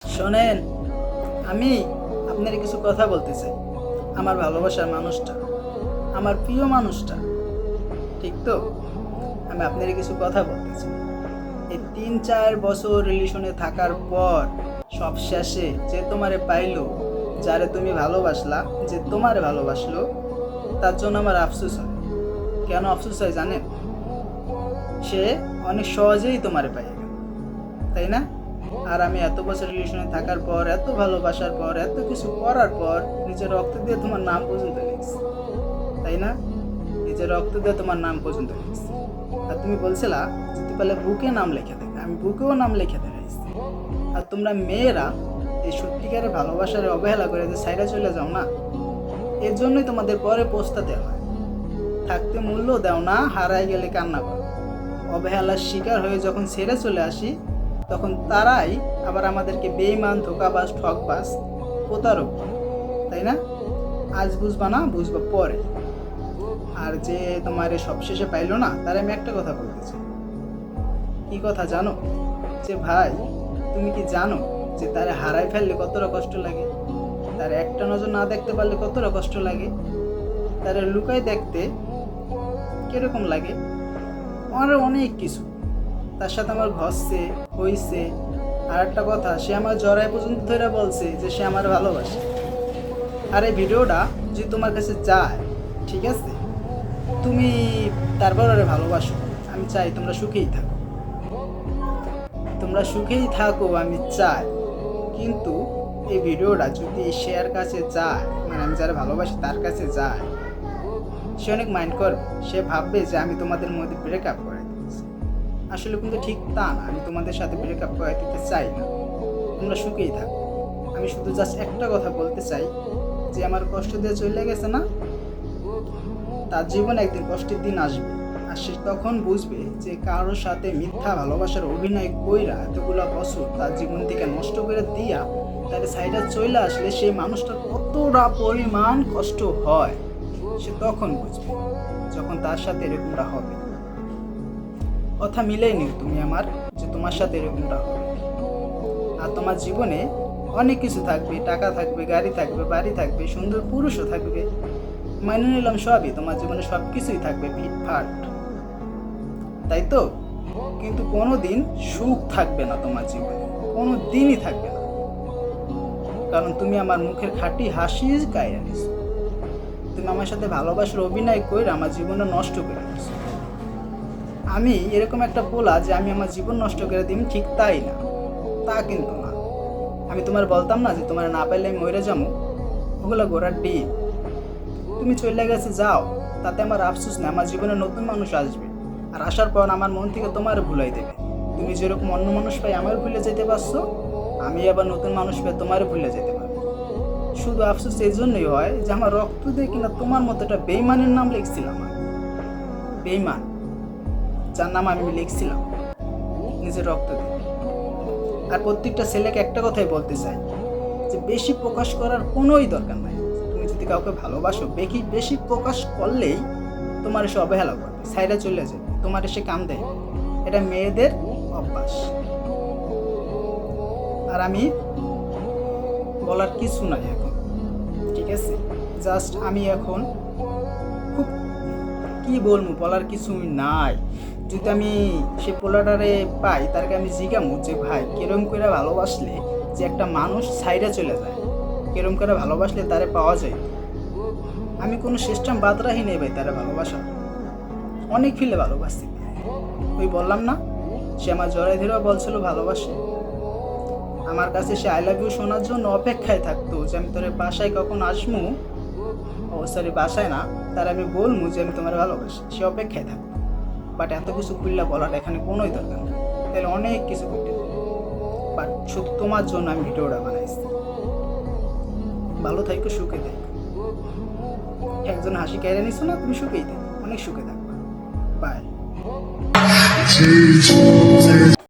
শোনেন, আমি আপনার কিছু কথা বলতে চাই। আমার ভালোবাসার মানুষটা, আমার প্রিয় মানুষটা, ঠিক তো? আমি আপনার কিছু কথা বলতে চাই। এই 3-4 বছর রিলেশনে থাকার পর সব শেষে যে তোমারে পাইলো, যারে তুমি ভালোবাসলা, যে তোমারে ভালোবাসলো, তার জন্য আমার আফসোস হয়। কেন আফসোস হয় জানেন? সে অনেক সহজেই তোমারে পাই গেল, তাই না? আর আমি এত বছর রিলেশনে থাকার পর, এত ভালোবাসার পর, এত কিছু করার পর নিজের রক্ত দিয়ে তোমার নাম পর্যন্ত লিখছি, তাই না? নিজের রক্ত দিয়ে তোমার নাম পর্যন্ত লিখছি। আর তুমি বলছিলা যদি পারলে বুকে নাম লিখে দেবে, আমি বুকেও নাম লিখে দেখাইছি। আর তোমরা মেয়েরা এই সত্যিকারের ভালোবাসার অবহেলা করে যে সাইডে চলে যাও না, এর জন্যই তোমাদের পরে পস্তাতে হয়। থাকতে মূল্য দাও না, হারাই গেলে কান্না করো। অবহেলার শিকার হয়ে যখন ছেড়ে চলে আসি, তখন তারাই আবার আমাদেরকে বেঈমান, ধোকাবাজ, ঠকবাজ, প্রতারক বলে, তাই না? আজ বুঝবা না, বুঝবা পরে। আর যে তোমার সবশেষে পাইলো না, তার আমি একটা কথা বলতে চাই। কি কথা জানো? যে ভাই, তুমি কি জানো যে তারে হারাই ফেললে কতটা কষ্ট লাগে? তার একটা নজর না দেখতে পারলে কতটা কষ্ট লাগে? তারে লুকাই দেখতে কিরকম লাগে? আমার অনেক কিছু তার সাথে আমার ঘষছে, হইছে। আর একটা কথা, সে আমার জড়াই পর্যন্ত ধরে বলছে যে সে আমার ভালোবাসে। আর এই ভিডিওটা যদি তোমার কাছে যায়, ঠিক আছে, তুমি তারপর আরে ভালোবাসো। আমি চাই তোমরা সুখেই থাকো, তোমরা সুখেই থাকো, আমি চাই। কিন্তু এই ভিডিওটা যদি শেয়ার কাছে যায়, মানে আমি যারা ভালোবাসি তার কাছে যায়, সে অনেক মাইন্ড করবে। সে ভাববে যে আমি তোমাদের মধ্যে ব্রেকআপ করে দিচ্ছি। আসলে কিন্তু ঠিক তা না, আমি তোমাদের সাথে ব্রেকআপ করে দিতে চাই না। তোমরা সুখেই থাকো। আমি শুধু জাস্ট একটা কথা বলতে চাই, যে আমার কষ্ট দিয়ে চলে গেছে না, তার জীবনে একদিন কষ্টের দিন আসবে। আর সে তখন বুঝবে যে কারোর সাথে মিথ্যা ভালোবাসার অভিনয় কইরা এতগুলা বছর তার জীবন থেকে নষ্ট করে দিয়া তার সাইডে চলে আসলে সেই মানুষটার কতটা পরিমাণ কষ্ট হয়, সে তখন বুঝবে, যখন তার সাথে এরকমটা হবে। কথা মিলেই নিও তুমি আমার, যে তোমার সাথে এরকমটা হবে। আর তোমার জীবনে অনেক কিছু থাকবে, টাকা থাকবে, গাড়ি থাকবে, বাড়ি থাকবে, সুন্দর পুরুষও থাকবে, মেনে নিলাম সবই, তোমার জীবনে সব কিছুই থাকবে ফিটফাট, তাই তো? কিন্তু কোনোদিন সুখ থাকবে না তোমার জীবনে, কোনো দিনই থাকবে না। কারণ তুমি আমার মুখের খাঁটি হাসি গায়ে নিছো। তুমি আমার সাথে ভালোবাসার অভিনয় করে আমার জীবনটা নষ্ট করে দিছো। আমি এরকম একটা পোলা যে আমি আমার জীবন নষ্ট করে দিই, ঠিক তাই না, তা কিন্তু না। আমি তোমার বলতাম না যে তোমার না পাইলে আমি মরে যাবো, ওগুলো ঘোড়ার ডিম। তুমি চলে গেছে, যাও, তাতে আমার আফসোস নেই। আমার জীবনে নতুন মানুষ আসবে, আর আসার পর আমার মন থেকে তোমার ভুলাই দেবে। তুমি যেরকম অন্য মানুষ পাই আমার ভুলে যেতে পারছো, আমি আবার নতুন মানুষ পাই তোমার ভুলে যেতে পারবো। শুধু আফসোস এই জন্যই হয় যে আমার রক্ত দিয়ে কিনা তোমার মতো একটা বেইমানের নাম লিখছিলাম আমি। বেইমান, যার নাম আমি লিখছিলাম নিজের রক্ত দিয়ে। আর প্রত্যেকটা ছেলেকে একটা কথাই বলতে চাই, যে বেশি প্রকাশ করার কোনোই দরকার নাই। তুমি যদি কাউকে ভালোবাসো, বেশি বেশি প্রকাশ করলেই তোমার এসে অবহেলা করবে, সাইডে চলে যাবে, তোমার এসে কান দেয়। এটা মেয়েদের অভ্যাস। আর আমি বলার কিছু নাই এখন, ঠিক আছে? জাস্ট আমি এখন খুব, কি বলবো, বলার কিছুই নাই। যদি আমি সে পোলাটারে পাই, তারকে আমি জিজ্ঞামু যে ভাই, কিরম করে ভালোবাসলে যে একটা মানুষ সাইডে চলে যায়, কিরম করে ভালোবাসলে তারে পাওয়া যায়। আমি কোনো সিস্টেম বাদ রাখি নেই ভাই, তারা ভালোবাসা অনেক ফিলে ভালোবাসি। ওই বললাম না, সে আমার জড়াই ধরেও বলছিল ভালোবাসে। আমার কাছে সে আই লাভ ইউ শোনার জন্য অপেক্ষায় থাকতো, যে আমি তোর বাসায় কখন আসবো। ও সরি, বাসায় না, তার আমি বলবো যে আমি তোমার ভালোবাসি, সে অপেক্ষায় থাকতো। বাট এত কিছু খুললে বলার এখানে কোনোই দরকার নেই, তাহলে অনেক কিছু করতে। বাট শুধু তোমার জন্য আমি ভিডিওটা বানাইছি। ভালো থাকো, সুখে থাকো। একজন হাসি কেড়ে নিছো না, তুমি সুখেই থাকো, অনেক সুখে থাকবা। বাই।